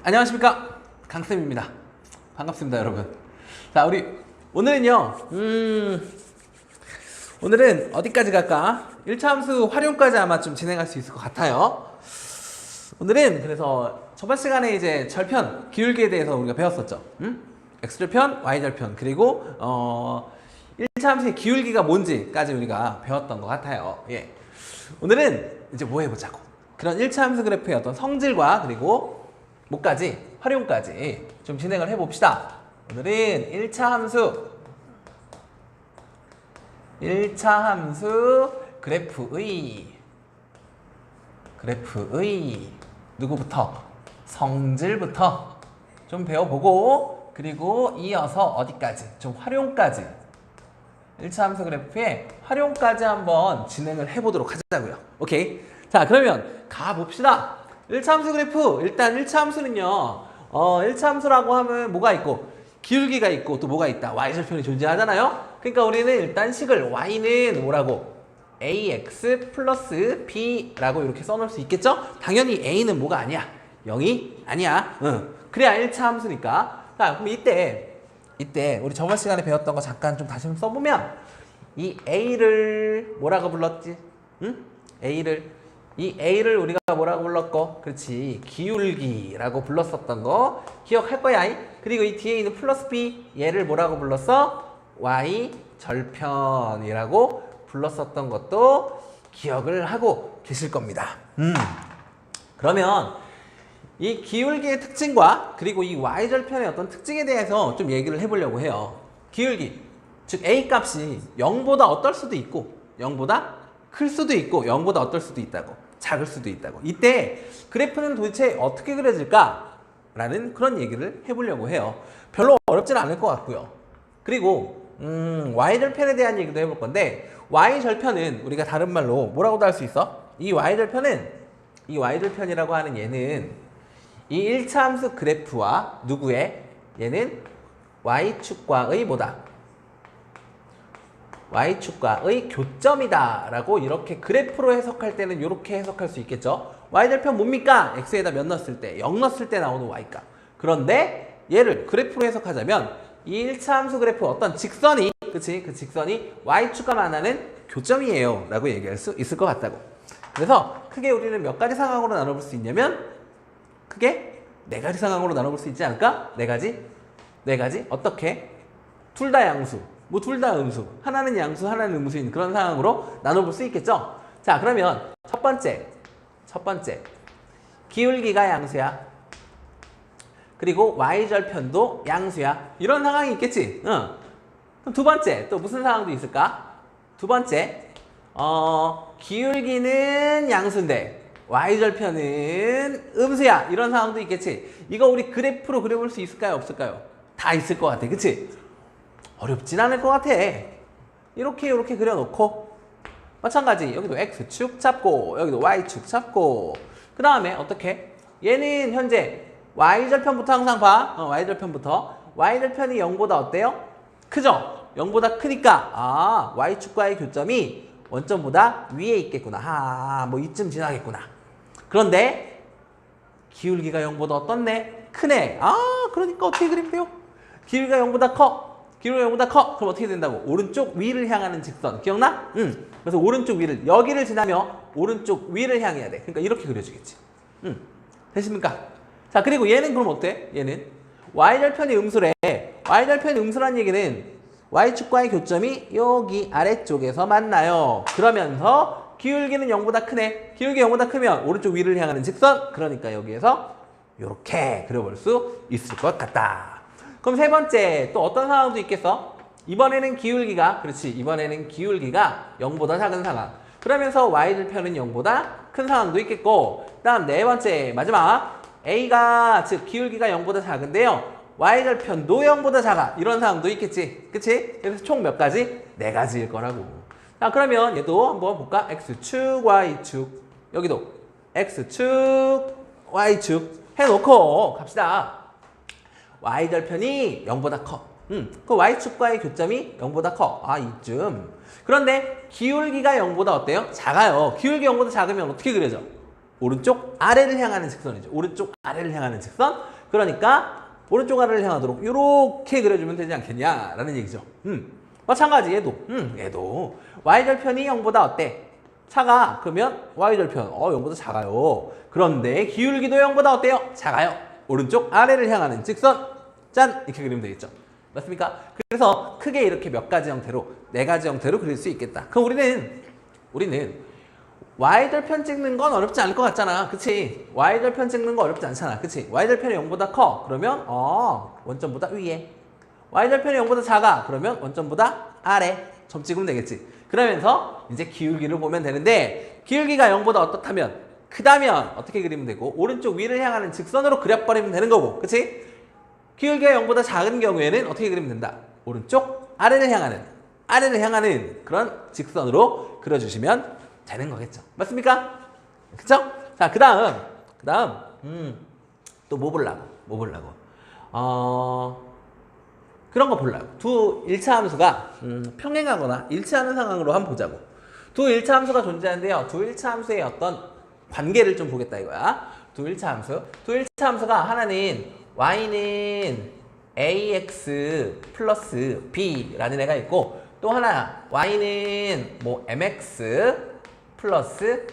안녕하십니까, 강쌤입니다. 반갑습니다, 여러분. 자, 우리 오늘은요 오늘은 어디까지 갈까? 1차 함수 활용까지 아마 좀 진행할 수 있을 것 같아요. 오늘은 그래서 저번 시간에 이제 절편, 기울기에 대해서 우리가 배웠었죠. x절편, y절편, 그리고 1차 함수의 기울기가 뭔지까지 우리가 배웠던 것 같아요. 예. 오늘은 이제 뭐 해보자고, 그런 1차 함수 그래프의 어떤 성질과 그리고 뭐까지, 활용까지 좀 진행을 해봅시다. 오늘은 1차 함수 그래프의 누구부터? 성질부터 좀 배워보고, 그리고 이어서 어디까지? 좀 활용까지, 1차 함수 그래프의 활용까지 한번 진행을 해보도록 하자고요. 오케이? 자, 그러면 가봅시다. 1차 함수 그래프, 일단 1차 함수는요 1차 함수라고 하면 뭐가 있고, 기울기가 있고, 또 뭐가 있다? y절편이 존재하잖아요. 그러니까 우리는 일단 식을 y는 뭐라고? ax 플러스 b라고 이렇게 써놓을 수 있겠죠? 당연히 a는 뭐가 아니야? 0이 아니야. 그래야 1차 함수니까. 자, 그럼 이때 우리 저번 시간에 배웠던 거 잠깐 좀 다시 한번 써보면, 이 a를 뭐라고 불렀지? 이 a를 우리가 뭐라고 불렀고, 그렇지, 기울기라고 불렀었던 거 기억할 거야. 그리고 이 뒤에 있는 플러스 b, 얘를 뭐라고 불렀어? y절편이라고 불렀었던 것도 기억을 하고 계실 겁니다. 그러면 이 기울기의 특징과 그리고 이 y절편의 어떤 특징에 대해서 좀 얘기를 해보려고 해요. 기울기, 즉 a 값이 0보다 어떨 수도 있고, 0보다 클 수도 있고, 0보다 어떨 수도 있다고, 작을 수도 있다고. 이때 그래프는 도대체 어떻게 그려질까? 라는 그런 얘기를 해보려고 해요. 별로 어렵진 않을 것 같고요. 그리고 y절편에 대한 얘기도 해볼 건데, y절편은 우리가 다른 말로 뭐라고도 할 수 있어? 이 y절편이라고 하는 얘는 이 1차 함수 그래프와 누구의? 얘는 y축과의 뭐다? y축과의 교점이다 라고, 이렇게 그래프로 해석할 때는 이렇게 해석할 수 있겠죠. y절편 뭡니까? x에다 몇 넣었을 때? 0 넣었을 때 나오는 y값. 그런데 얘를 그래프로 해석하자면 이 1차 함수 그래프 어떤 직선이, 그치? 그 직선이 y축과 만나는 교점이에요 라고 얘기할 수 있을 것 같다고. 그래서 크게 우리는 몇 가지 상황으로 나눠볼 수 있냐면, 크게 4가지 상황으로 나눠볼 수 있지 않을까? 4가지? 어떻게? 둘 다 양수, 뭐 둘 다 음수, 하나는 양수, 하나는 음수인 그런 상황으로 나눠볼 수 있겠죠? 자, 그러면 첫 번째 기울기가 양수야. 그리고 y절편도 양수야. 이런 상황이 있겠지? 그럼 두 번째, 또 무슨 상황도 있을까? 두 번째, 기울기는 양수인데 y절편은 음수야. 이런 상황도 있겠지? 이거 우리 그래프로 그려볼 수 있을까요? 없을까요? 다 있을 것 같아. 그치? 어렵진 않을 것 같아. 이렇게 그려놓고, 마찬가지 여기도 x축 잡고, 여기도 y축 잡고, 그 다음에 어떻게? 얘는 현재 y절편부터 항상 봐. y절편이 0보다 어때요? 크죠? 0보다 크니까 y축과의 교점이 원점보다 위에 있겠구나. 뭐 이쯤 지나겠구나. 그런데 기울기가 0보다 어떻네? 크네. 그러니까 어떻게 그리면 돼요? 기울기가 0보다 커. 그럼 어떻게 된다고? 오른쪽 위를 향하는 직선. 기억나? 그래서 오른쪽 위를, 여기를 지나며 오른쪽 위를 향해야 돼. 그러니까 이렇게 그려주겠지. 되십니까? 자, 그리고 얘는 그럼 어때? 얘는 y절편이 음수래. y절편이 음수란 얘기는 y축과의 교점이 여기 아래쪽에서 만나요. 그러면서 기울기는 0보다 크네. 기울기 0보다 크면 오른쪽 위를 향하는 직선. 그러니까 여기에서 이렇게 그려볼 수 있을 것 같다. 그럼 세 번째, 또 어떤 상황도 있겠어? 이번에는 기울기가 0보다 작은 상황. 그러면서 y절편은 0보다 큰 상황도 있겠고, 다음 네 번째, 마지막, a가, 즉 기울기가 0보다 작은데요, y절편도 0보다 작아. 이런 상황도 있겠지. 그치? 그래서 총 몇 가지? 4가지일 거라고. 자, 그러면 얘도 한번 볼까? x축, y축. 여기도 x축, y축 해놓고 갑시다. y절편이 0보다 커. 그 y축과의 교점이 0보다 커. 이쯤. 그런데 기울기가 0보다 어때요? 작아요. 기울기 0보다 작으면 어떻게 그려져? 오른쪽 아래를 향하는 직선이죠. 오른쪽 아래를 향하는 직선. 그러니까 오른쪽 아래를 향하도록 이렇게 그려주면 되지 않겠냐라는 얘기죠. 마찬가지 얘도 y절편이 0보다 어때? 작아. 그러면 y절편 0보다 작아요. 그런데 기울기도 0보다 어때요? 작아요. 오른쪽 아래를 향하는 직선 짠! 이렇게 그리면 되겠죠. 맞습니까? 그래서 크게 이렇게 몇 가지 형태로, 네 가지 형태로 그릴 수 있겠다. 그럼 우리는 y절편 찍는 건 어렵지 않을 것 같잖아. 그치? y절편 찍는 거 어렵지 않잖아. 그치? y절편이 0보다 커. 그러면 원점보다 위에. y절편이 0보다 작아. 그러면 원점보다 아래. 점 찍으면 되겠지. 그러면서 이제 기울기를 보면 되는데, 기울기가 0보다 어떻다면, 크다면 어떻게 그리면 되고, 오른쪽 위를 향하는 직선으로 그려버리면 되는 거고. 그치? 기울기가 0보다 작은 경우에는 어떻게 그리면 된다? 오른쪽 아래를 향하는 그런 직선으로 그려주시면 되는 거겠죠. 맞습니까? 그쵸? 자, 그 다음 또 뭐 보려고? 그런 거 보려고. 두 1차 함수가 평행하거나 일치하는 상황으로 한번 보자고. 두 1차 함수가 존재하는데요. 두 1차 함수의 어떤 관계를 좀 보겠다 이거야. 두 1차 함수가 하나는 y는 ax 플러스 b라는 애가 있고, 또 하나 y는 뭐 mx 플러스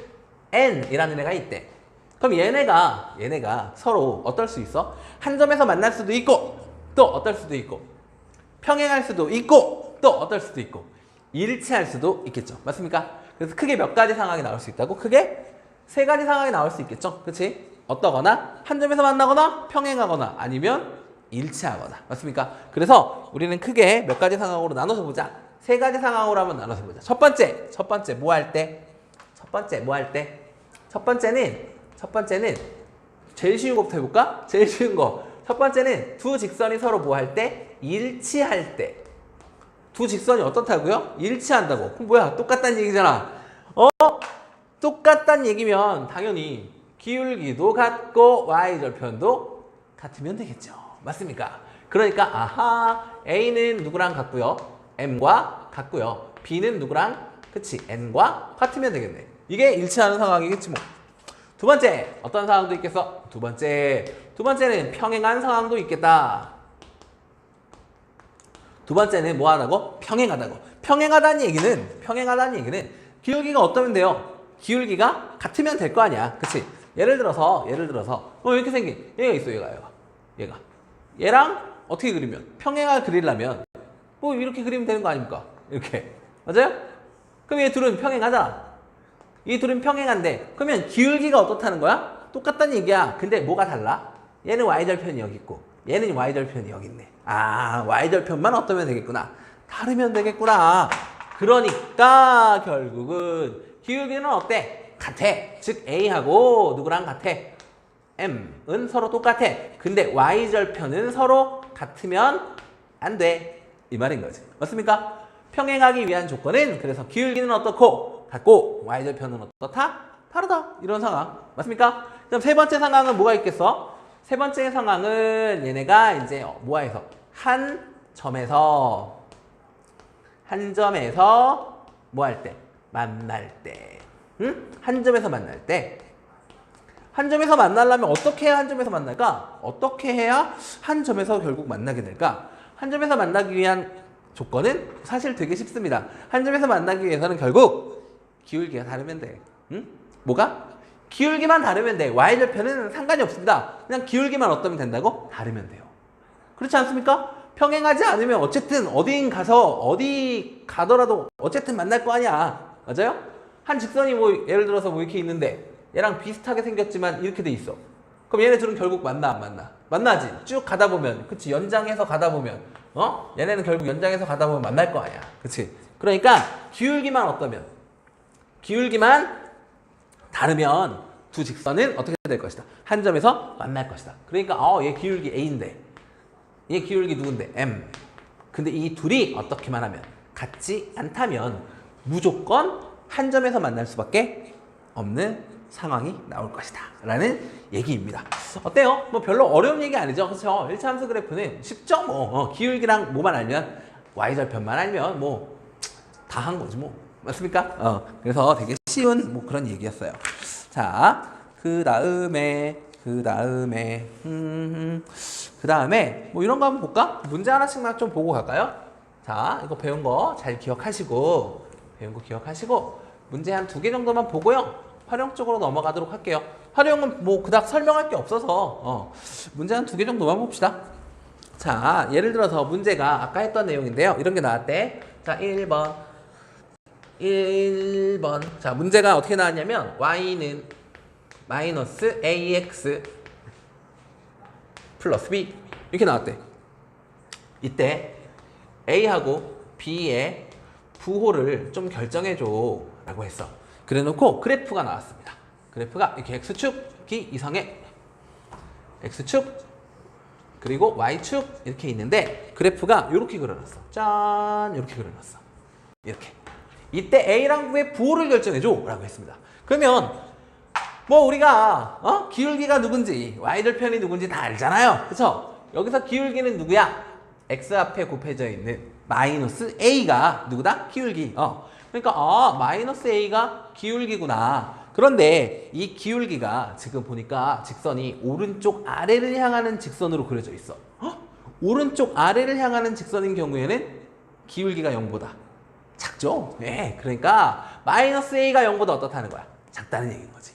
n이라는 애가 있대. 그럼 얘네가 서로 어떨 수 있어? 한 점에서 만날 수도 있고, 또 어떨 수도 있고, 평행할 수도 있고, 또 어떨 수도 있고, 일치할 수도 있겠죠. 맞습니까? 그래서 크게 몇 가지 상황이 나올 수 있다고? 크게 세 가지 상황이 나올 수 있겠죠. 그치? 어떠거나, 한 점에서 만나거나, 평행하거나, 아니면 일치하거나. 맞습니까? 그래서 우리는 크게 몇 가지 상황으로 나눠서 보자. 세 가지 상황으로 한번 나눠서 보자. 첫 번째 뭐 할 때? 첫 번째는 제일 쉬운 것부터 해볼까? 제일 쉬운 거. 첫 번째는 두 직선이 서로 뭐 할 때? 일치할 때. 두 직선이 어떻다고요? 일치한다고. 그럼 뭐야? 똑같다는 얘기잖아. 똑같다는 얘기면 당연히 기울기도 같고 y절편도 같으면 되겠죠. 맞습니까? 그러니까 A는 누구랑 같고요? M과 같고요. B는 누구랑? 그치? N과 같으면 되겠네. 이게 일치하는 상황이겠지 뭐. 두 번째, 어떤 상황도 있겠어? 두 번째는 평행한 상황도 있겠다. 두 번째는 뭐 하다고? 평행하다고. 평행하다는 얘기는 기울기가 어떠면 돼요? 기울기가 같으면 될 거 아니야. 그치? 예를 들어서 이렇게 생긴 얘가 있어. 얘가 얘랑 어떻게 그리면, 평행을 그리려면 뭐 이렇게 그리면 되는 거 아닙니까? 이렇게. 맞아요? 그럼 얘 둘은 평행하잖아. 이 둘은 평행한데, 그러면 기울기가 어떻다는 거야? 똑같다는 얘기야. 근데 뭐가 달라? 얘는 y절편이 여기 있고 얘는 y절편이 여기 있네. y절편만 어떠면 되겠구나. 다르면 되겠구나. 그러니까 결국은 기울기는 어때? 같아. 즉 A하고 누구랑 같아? M은 서로 똑같아. 근데 y절편은 서로 같으면 안 돼. 이 말인 거지. 맞습니까? 평행하기 위한 조건은 그래서 기울기는 어떻고? 같고 y절편은 어떻다? 다르다. 이런 상황. 맞습니까? 그럼 세 번째 상황은 뭐가 있겠어? 세 번째 상황은 얘네가 이제 뭐해서 한 점에서 뭐 할 때? 만날 때. 응? 한 점에서 만날 때. 한 점에서 만나려면 어떻게 해야 한 점에서 만날까? 어떻게 해야 한 점에서 결국 만나게 될까? 한 점에서 만나기 위한 조건은 사실 되게 쉽습니다. 한 점에서 만나기 위해서는 결국 기울기가 다르면 돼. 응? 뭐가? 기울기만 다르면 돼. y절편은 상관이 없습니다. 그냥 기울기만 어떠면 된다고? 다르면 돼요. 그렇지 않습니까? 평행하지 않으면 어쨌든 어디 가더라도 어쨌든 만날 거 아니야. 맞아요? 한 직선이 뭐 예를 들어서 뭐 이렇게 있는데 얘랑 비슷하게 생겼지만 이렇게 돼 있어. 그럼 얘네 둘은 결국 만나 안 만나? 만나지. 쭉 가다 보면. 그치? 연장해서 가다 보면 얘네는 결국 연장해서 가다 보면 만날 거 아니야. 그치? 그러니까 기울기만 어떠면, 기울기만 다르면 두 직선은 어떻게 될 것이다? 한 점에서 만날 것이다. 그러니까 얘 기울기 A인데 얘 기울기 누군데? M. 근데 이 둘이 어떻게만 하면 같지 않다면 무조건 한 점에서 만날 수밖에 없는 상황이 나올 것이다 라는 얘기입니다. 어때요? 뭐 별로 어려운 얘기 아니죠? 그렇죠? 1차 함수 그래프는 쉽죠? 뭐 기울기랑 뭐만 알면, y절편만 알면 뭐 다 한 거지 뭐. 맞습니까? 그래서 되게 쉬운 뭐 그런 얘기였어요. 자, 그 다음에 그 다음에 뭐 이런 거 한번 볼까? 문제 하나씩만 좀 보고 갈까요? 자, 이거 배운 거 잘 기억하시고 문제 한 2개 정도만 보고요. 활용 쪽으로 넘어가도록 할게요. 활용은 뭐 그닥 설명할 게 없어서 문제 한 2개 정도만 봅시다. 자, 예를 들어서 문제가 아까 했던 내용인데요. 이런 게 나왔대. 자, 1번. 자, 문제가 어떻게 나왔냐면 y는 마이너스 ax 플러스 b 이렇게 나왔대. 이때 a하고 b의 부호를 좀 결정해줘 라고 했어. 그래 놓고 그래프가 나왔습니다. 그래프가 이렇게 x축이 이상해. x축 그리고 y축 이렇게 있는데 그래프가 이렇게 그려놨어. 짠, 이렇게 그려놨어. 이렇게. 이때 a랑 b의 부호를 결정해줘 라고 했습니다. 그러면 뭐 우리가 기울기가 누군지 y절편이 누군지 다 알잖아요. 그쵸? 여기서 기울기는 누구야? x 앞에 곱해져 있는 마이너스 a가 누구다? 기울기. 그러니까 마이너스 a가 기울기구나. 그런데 이 기울기가 지금 보니까 직선이 오른쪽 아래를 향하는 직선으로 그려져 있어. 오른쪽 아래를 향하는 직선인 경우에는 기울기가 0보다 작죠? 네, 그러니까 마이너스 a가 0보다 어떻다는 거야? 작다는 얘기인 거지.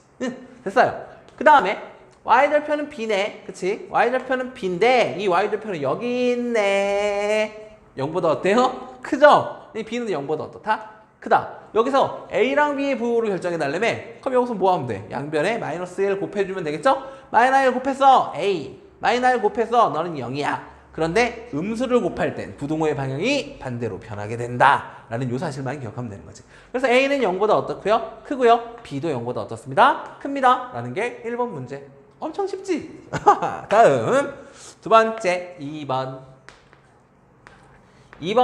됐어요. 그 다음에 y절편은 b네. 그치? y절편은 b인데 이 y절편은 여기 있네. 0보다 어때요? 크죠? 이 b는 0보다 어떻다? 크다. 여기서 a랑 b의 부호를 결정해 달라며. 그럼 여기서 뭐 하면 돼? 양변에 마이너스 1 곱해주면 되겠죠? 마이너스 1 곱해서 a 마이너스 1 곱해서 너는 0이야. 그런데 음수를 곱할 땐 부동호의 방향이 반대로 변하게 된다 라는 요 사실만 기억하면 되는 거지. 그래서 a는 0보다 어떻고요? 크고요. b도 0보다 어떻습니다? 큽니다 라는 게 1번 문제. 엄청 쉽지? 다음 두 번째 2번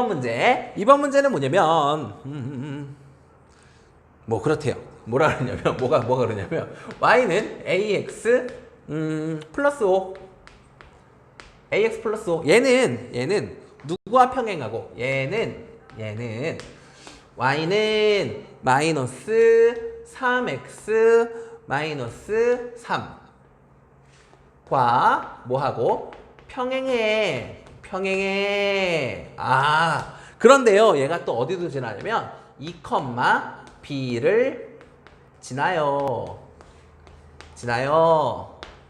문제. 2번 문제는 뭐냐면 뭐 그렇대요. 뭐라 그러냐면 뭐가 그러냐면 y는 ax 플러스 5 ax 플러스 5 얘는 누구와 평행하고 얘는 y는 마이너스 3x 마이너스 3과 뭐하고 평행해. 그런데요 얘가 또 어디도 지나냐면 2, b를 지나요.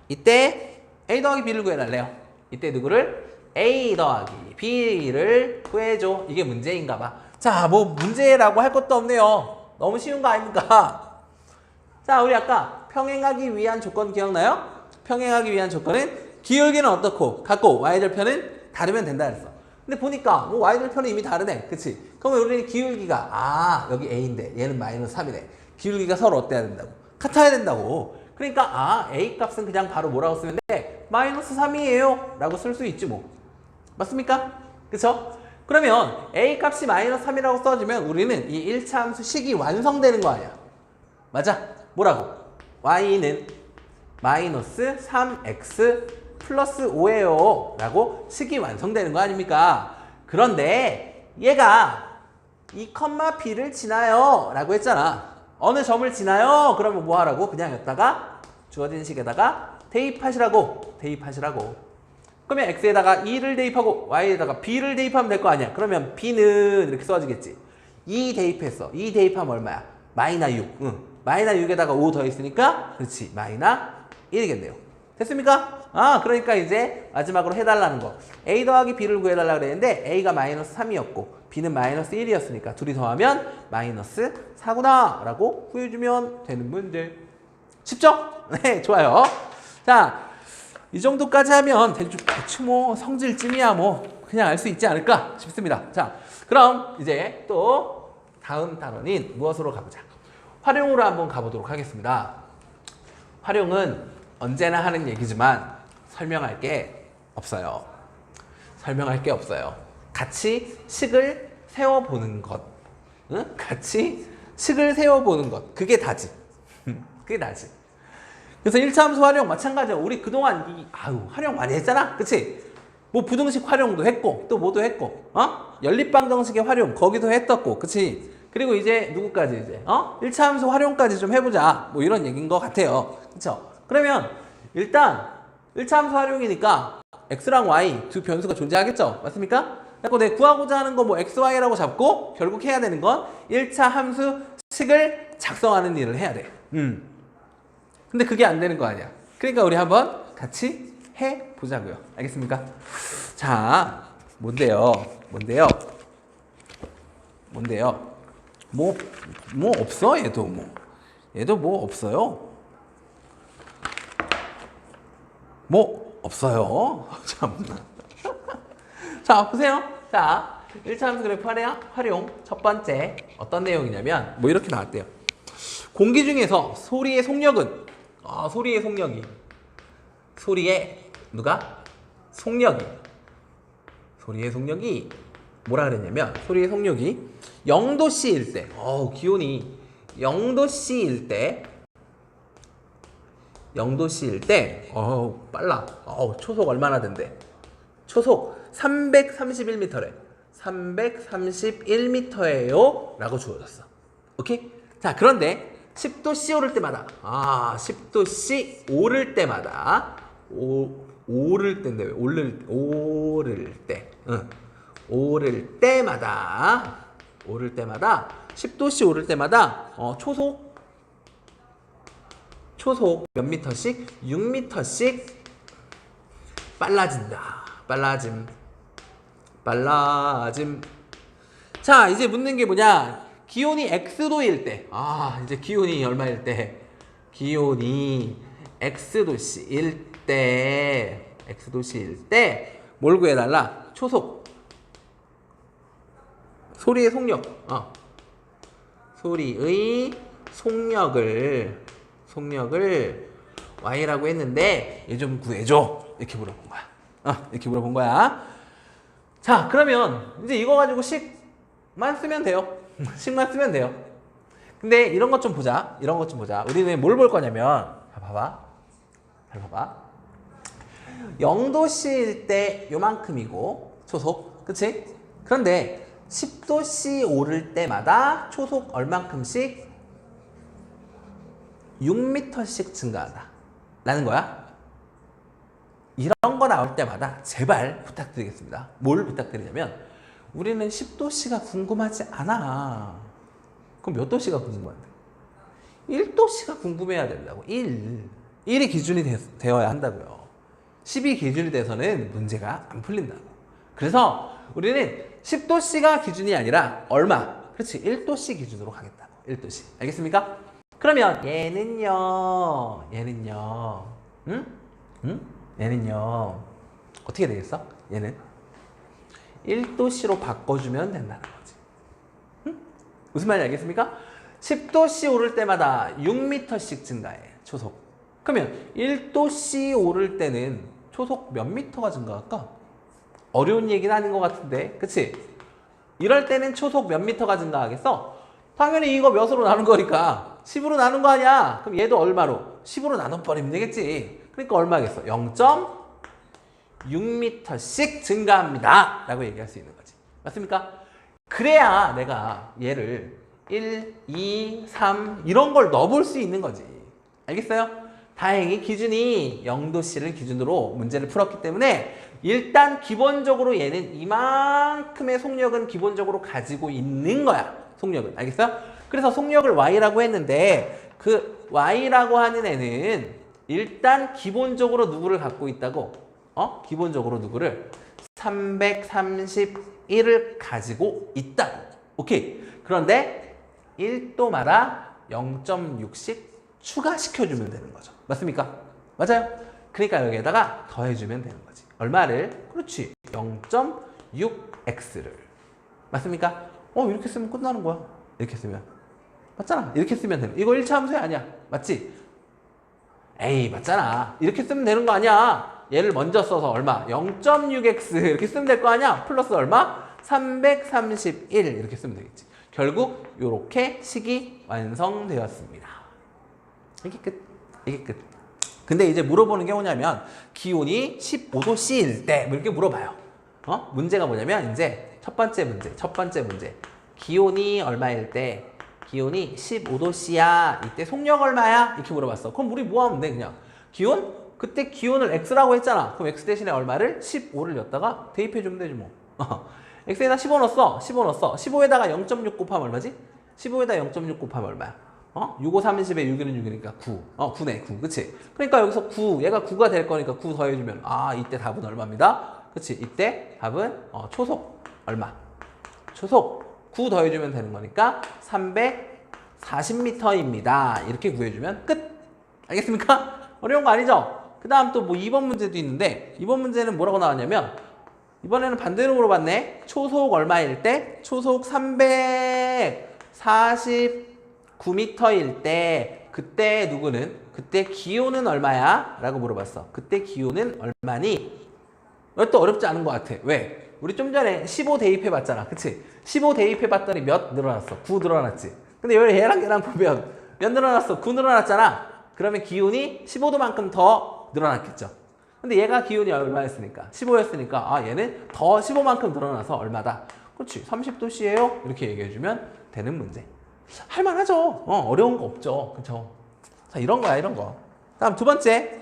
이때 a 더하기 b를 구해달래요. 이때 누구를? a 더하기 b를 구해줘. 이게 문제인가 봐. 자, 뭐 문제라고 할 것도 없네요. 너무 쉬운 거 아닙니까? 자, 우리 아까 평행하기 위한 조건 기억나요? 평행하기 위한 조건은 기울기는 어떻고 같고 y절편은 다르면 된다 그랬어. 근데 보니까 뭐 y절편은 이미 다르네. 그치? 그러면 우리는 기울기가 여기 a인데 얘는 마이너스 3이네. 기울기가 서로 어때야 된다고? 같아야 된다고. 그러니까 a 값은 그냥 바로 뭐라고 쓰면 돼? 마이너스 3이에요 라고 쓸 수 있지 뭐. 맞습니까? 그쵸? 그러면 a 값이 마이너스 3이라고 써주면 우리는 이 1차 함수 식이 완성되는 거 아니야. 맞아? 뭐라고? y는 마이너스 3x 플러스 5예요 라고 식이 완성되는 거 아닙니까? 그런데 얘가 2, b를 지나요 라고 했잖아. 어느 점을 지나요? 그러면 뭐 하라고? 그냥 여기다가 주어진 식에다가 대입하시라고. 그러면 x에다가 2를 대입하고 y에다가 b를 대입하면 될 거 아니야. 그러면 b는 이렇게 써지겠지. 2 대입했어. 2 대입하면 얼마야? 마이너 6. 마이너 6에다가 5 더했으니까 그렇지. 마이너 1이겠네요. 됐습니까? 그러니까 이제 마지막으로 해달라는 거. a 더하기 b를 구해달라고 그랬는데 a가 마이너스 3이었고 b는 마이너스 1이었으니까 둘이 더하면 마이너스 4구나 라고 구해주면 되는 문제. 쉽죠? 네, 좋아요. 자, 이 정도까지 하면 대충 뭐 성질쯤이야 뭐 그냥 알 수 있지 않을까 싶습니다. 자, 그럼 이제 또 다음 단원인 무엇으로 가보자. 활용으로 한번 가보도록 하겠습니다. 활용은 언제나 하는 얘기지만 설명할 게 없어요. 같이 식을 세워보는 것. 같이 식을 세워보는 것. 그게 다지. 그래서 1차 함수 활용 마찬가지야. 우리 그동안 활용 많이 했잖아. 그치? 뭐 부등식 활용도 했고 또 뭐도 했고 연립방정식의 활용 거기도 했었고 그치? 그리고 이제 누구까지 이제 1차 함수 활용까지 좀 해보자. 뭐 이런 얘기인 것 같아요. 그쵸? 그러면 일단 1차 함수 활용이니까 x랑 y 두 변수가 존재하겠죠? 맞습니까? 그래서 내 구하고자 하는 거 뭐 xy라고 잡고 결국 해야 되는 건 1차 함수 식을 작성하는 일을 해야 돼. 근데 그게 안 되는 거 아니야. 그러니까 우리 한번 같이 해보자고요. 알겠습니까? 자, 뭔데요? 뭐 없어? 얘도 뭐 없어요? 뭐 없어요? 참나. 자, 보세요. 자, 1차 함수 그래프 활용 첫 번째 어떤 내용이냐면 뭐 이렇게 나왔대요. 공기 중에서 소리의 속력은 소리의 속력이 뭐라 그랬냐면 소리의 속력이 0도씨일 때 기온이 0도씨일 때 빨라. 초속 얼마나 된대? 초속 331m래. 331m예요 라고 주어졌어. 오케이? 자, 그런데 10도씨 오를 때마다 10도씨 오를 때마다 오를 때인데 왜 오를 때마다 10도씨 오를 때마다 초속 몇 미터씩? 6미터씩 빨라진다. 빨라짐. 자, 이제 묻는 게 뭐냐? 기온이 X도일 때. 이제 기온이 얼마일 때? 기온이 X도씨일 때 뭘 구해달라? 초속. 소리의 속력. 소리의 속력을 Y라고 했는데 얘 좀 구해줘. 이렇게 물어본 거야. 자, 그러면 이제 이거 가지고 식만 쓰면 돼요. 근데 이런 것 좀 보자. 우리는 뭘 볼 거냐면 잘 봐봐. 0도씨일 때 요만큼이고 초속, 그치? 그런데 10도씨 오를 때마다 초속 얼만큼씩? 6m씩 증가한다 라는 거야. 이런 거 나올 때마다 제발 부탁드리겠습니다. 뭘 부탁드리냐면 우리는 10도씨가 궁금하지 않아. 그럼 몇 도씨가 궁금한데? 1도씨가 궁금해야 된다고. 1이 기준이 되어야 한다고요. 10이 기준이 돼서는 문제가 안 풀린다고. 그래서 우리는 10도씨가 기준이 아니라 얼마? 그렇지, 1도씨 기준으로 가겠다고. 1도씨. 알겠습니까? 그러면 얘는요. 얘는요. 어떻게 되겠어? 얘는 1도씨로 바꿔주면 된다는 거지. 무슨 말인지 알겠습니까? 10도씨 오를 때마다 6m씩 증가해, 초속. 그러면 1도씨 오를 때는 초속 몇 미터가 증가할까? 어려운 얘기는 아닌 것 같은데, 그치? 이럴 때는 초속 몇 미터가 증가하겠어? 당연히 이거 몇으로 나눈 거니까 10으로 나눈 거 아니야? 그럼 얘도 얼마로? 10으로 나눠버리면 되겠지. 그러니까 얼마겠어? 0.6m씩 증가합니다 라고 얘기할 수 있는 거지. 맞습니까? 그래야 내가 얘를 1, 2, 3 이런 걸 넣어볼 수 있는 거지. 알겠어요? 다행히 기준이 0도씨를 기준으로 문제를 풀었기 때문에 일단 기본적으로 얘는 이만큼의 속력은 기본적으로 가지고 있는 거야. 속력은. 알겠어요? 그래서 속력을 Y라고 했는데 그 Y라고 하는 애는 일단 기본적으로 누구를 갖고 있다고? 기본적으로 누구를? 331을 가지고 있다고. 오케이. 그런데 1도마다 0.6씩 추가시켜주면 되는 거죠. 맞습니까? 맞아요? 그러니까 여기에다가 더해주면 되는 거지. 얼마를? 그렇지. 0.6x를. 맞습니까? 이렇게 쓰면 끝나는 거야. 이렇게 쓰면. 맞잖아. 이렇게 쓰면 되는. 이거 1차 함수야 아니야. 맞지? 에이, 맞잖아. 이렇게 쓰면 되는 거 아니야. 얘를 먼저 써서 얼마? 0.6x 이렇게 쓰면 될 거 아니야. 플러스 얼마? 331 이렇게 쓰면 되겠지. 결국 이렇게 식이 완성되었습니다. 이게 끝. 근데 이제 물어보는 게 뭐냐면 기온이 15도씨일 때 뭐 이렇게 물어봐요. 문제가 뭐냐면 이제 첫 번째 문제. 기온이 얼마일 때? 기온이 15도씨야. 이때 속력 얼마야? 이렇게 물어봤어. 그럼 우리 뭐 하면 돼? 그냥 기온 그때 기온을 x라고 했잖아. 그럼 x 대신에 얼마를? 15를 였다가 대입해주면 되지 뭐. x에다 15 넣었어. 15 넣었어. 15에다가 0.6 곱하면 얼마지? 15에다 0.6 곱하면 얼마야? 6, 5, 30에 6이는 6이니까 9. 9네, 9. 그치? 그러니까 여기서 9, 얘가 9가 될 거니까 9 더해주면, 이때 답은 얼마입니다? 그치? 이때 답은, 초속, 얼마? 초속, 9 더해주면 되는 거니까 340m입니다. 이렇게 구해주면 끝! 알겠습니까? 어려운 거 아니죠? 그 다음 또 뭐 2번 문제도 있는데, 2번 문제는 뭐라고 나왔냐면, 이번에는 반대로 물어봤네. 초속 얼마일 때? 초속 349m일 때 그때 누구는? 그때 기온은 얼마야? 라고 물어봤어. 그때 기온은 얼마니? 이것도 어렵지 않은 것 같아. 왜? 우리 좀 전에 15 대입해봤잖아. 그치? 15 대입해봤더니 몇 늘어났어? 9 늘어났지. 근데 얘랑 보면 몇 늘어났어? 9 늘어났잖아. 그러면 기온이 15도만큼 더 늘어났겠죠. 근데 얘가 기온이 얼마였으니까? 15였으니까 얘는 더 15만큼 늘어나서 얼마다? 그렇지. 30도씨예요? 이렇게 얘기해주면 되는 문제. 할만하죠. 어려운 거 없죠. 그쵸? 자, 이런 거야, 이런 거. 다음 두 번째는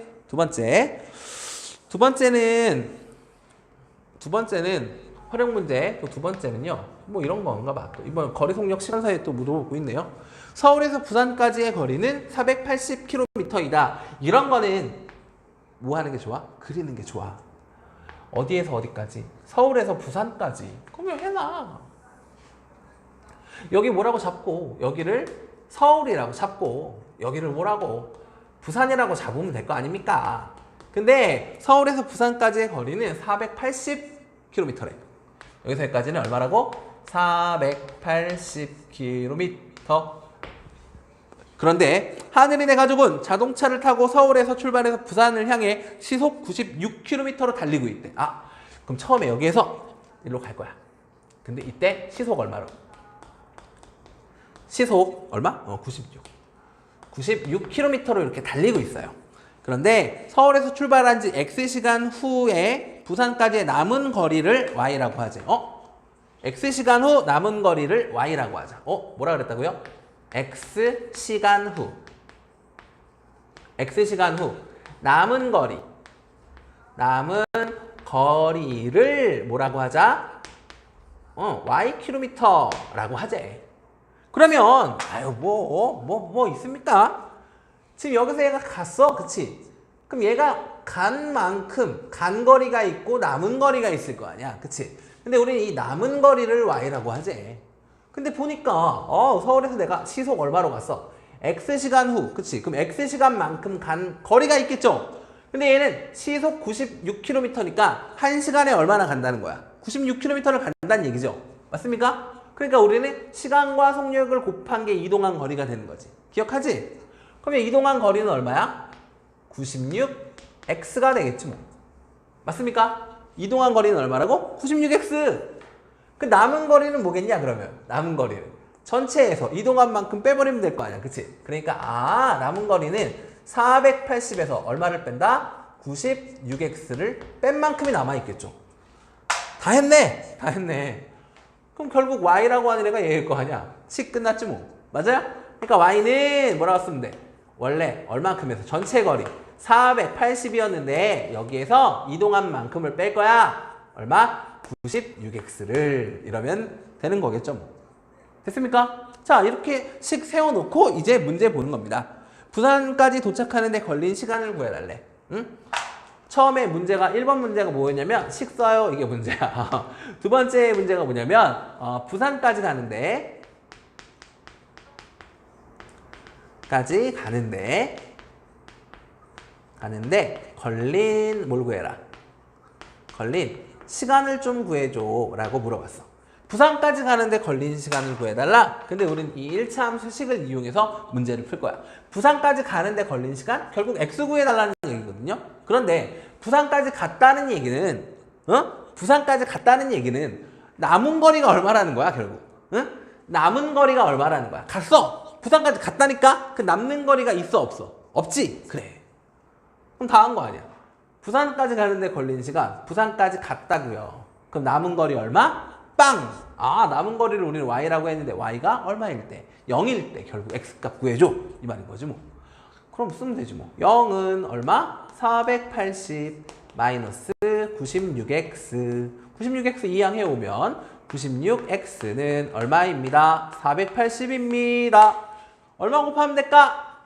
활용 문제. 또 두 번째는요. 뭐 이런 건가 봐. 또 이번 거리 속력 시간사에 또 물어보고 있네요. 서울에서 부산까지의 거리는 480km이다. 이런 거는 뭐 하는 게 좋아? 그리는 게 좋아. 어디에서 어디까지? 서울에서 부산까지. 그러면 해놔. 여기 뭐라고 잡고 여기를 서울이라고 잡고 여기를 뭐라고 부산이라고 잡으면 될 거 아닙니까? 근데 서울에서 부산까지의 거리는 480km래. 여기서 여기까지는 얼마라고? 480km. 그런데 하늘인의 가족은 자동차를 타고 서울에서 출발해서 부산을 향해 시속 96km로 달리고 있대. 그럼 처음에 여기에서 일로 갈 거야. 근데 이때 시속 얼마로? 시속 얼마? 96. 96km로 이렇게 달리고 있어요. 그런데 서울에서 출발한 지 X시간 후에 부산까지의 남은 거리를 Y라고 하지. X시간 후 남은 거리를 Y라고 하자. 뭐라 그랬다고요? X시간 후 남은 거리를 뭐라고 하자? Ykm라고 하재. 그러면 뭐 있습니까? 지금 여기서 얘가 갔어, 그치? 그럼 얘가 간 만큼 간 거리가 있고 남은 거리가 있을 거 아니야, 그치? 근데 우리는 이 남은 거리를 Y라고 하재. 근데 보니까 서울에서 내가 시속 얼마로 갔어? X시간 후, 그치? 그럼 X시간만큼 간 거리가 있겠죠? 근데 얘는 시속 96km니까 1시간에 얼마나 간다는 거야? 96km를 간다는 얘기죠? 맞습니까? 그러니까 우리는 시간과 속력을 곱한 게 이동한 거리가 되는 거지. 기억하지? 그러면 이동한 거리는 얼마야? 96X가 되겠지 뭐. 맞습니까? 이동한 거리는 얼마라고? 96X. 그 남은 거리는 뭐겠냐 그러면? 남은 거리는 전체에서 이동한 만큼 빼버리면 될 거 아니야. 그치? 그러니까 남은 거리는 480에서 얼마를 뺀다? 96X를 뺀 만큼이 남아있겠죠. 다 했네. 그럼 결국 Y라고 하는 애가 얘일 거 아니야. 식 끝났지 뭐. 맞아요? 그러니까 Y는 뭐라고 쓰면 돼? 원래 얼만큼에서 전체 거리 480이었는데 여기에서 이동한 만큼을 뺄 거야. 얼마? 96X를 이러면 되는 거겠죠 뭐. 됐습니까? 자, 이렇게 식 세워놓고 이제 문제 보는 겁니다. 부산까지 도착하는 데 걸린 시간을 구해달래. 응? 처음에 문제가 1번 문제가 뭐였냐면 식 써요, 이게 문제야. 두 번째 문제가 뭐냐면 부산까지 가는데 걸린 뭘 구해라. 걸린 시간을 좀 구해줘 라고 물어봤어. 부산까지 가는데 걸린 시간을 구해달라. 근데 우린 이 1차 함수 식을 이용해서 문제를 풀 거야. 부산까지 가는데 걸린 시간? 결국 X 구해달라는 얘기거든요. 그런데 부산까지 갔다는 얘기는 남은 거리가 얼마라는 거야 결국. 남은 거리가 얼마라는 거야. 갔어. 부산까지 갔다니까? 그 남는 거리가 있어 없어? 없지? 그래. 그럼 다 한 거 아니야. 부산까지 가는데 걸린 시간, 부산까지 갔다고요. 그럼 남은 거리 얼마? 빵! 남은 거리를 우리는 Y라고 했는데 Y가 얼마일 때? 0일 때 결국 X값 구해줘. 이 말인 거지 뭐. 그럼 쓰면 되지 뭐. 0은 얼마? 480 마이너스 96x 96x 이항해오면 96x는 얼마입니다? 480입니다. 얼마 곱하면 될까?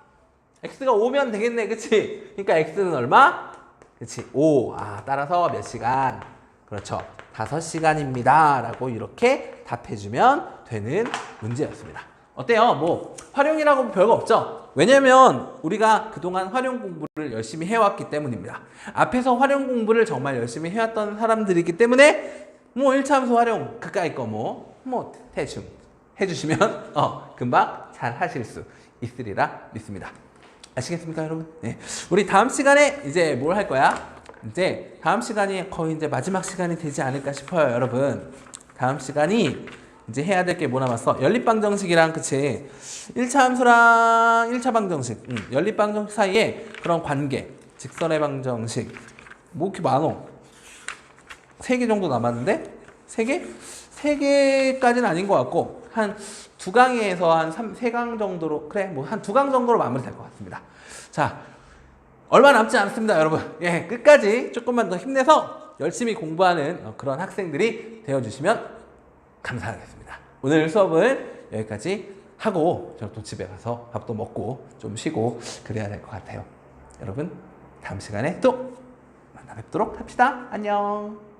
x가 5면 되겠네, 그치? 그러니까 x는 얼마? 그치, 5. 따라서 몇 시간? 그렇죠, 5시간입니다 라고 이렇게 답해주면 되는 문제였습니다. 어때요? 뭐 활용이라고 별거 없죠? 왜냐면 우리가 그동안 활용 공부를 열심히 해왔기 때문입니다. 앞에서 활용 공부를 정말 열심히 해왔던 사람들이기 때문에 뭐 1차 함수 활용 그까이 거 뭐 대충 해주시면 금방 잘 하실 수 있으리라 믿습니다. 아시겠습니까, 여러분? 네. 우리 다음 시간에 이제 뭘 할 거야? 이제 다음 시간이 거의 이제 마지막 시간이 되지 않을까 싶어요, 여러분. 다음 시간이 이제 해야 될 게 뭐 남았어? 연립방정식이랑, 그치? 1차 함수랑 1차 방정식, 연립방정식 사이에 그런 관계, 직선의 방정식, 뭐 이렇게 많어? 3개 정도 남았는데? 3개? 3개까지는 아닌 것 같고, 한 2강에서 한 3강 정도로, 그래, 뭐 한 2강 정도로 마무리될 것 같습니다. 자, 얼마 남지 않습니다, 여러분. 예, 끝까지 조금만 더 힘내서 열심히 공부하는 그런 학생들이 되어주시면 감사하겠습니다. 오늘 수업을 여기까지 하고 저는 또 집에 가서 밥도 먹고 좀 쉬고 그래야 될 것 같아요. 여러분, 다음 시간에 또 만나 뵙도록 합시다. 안녕.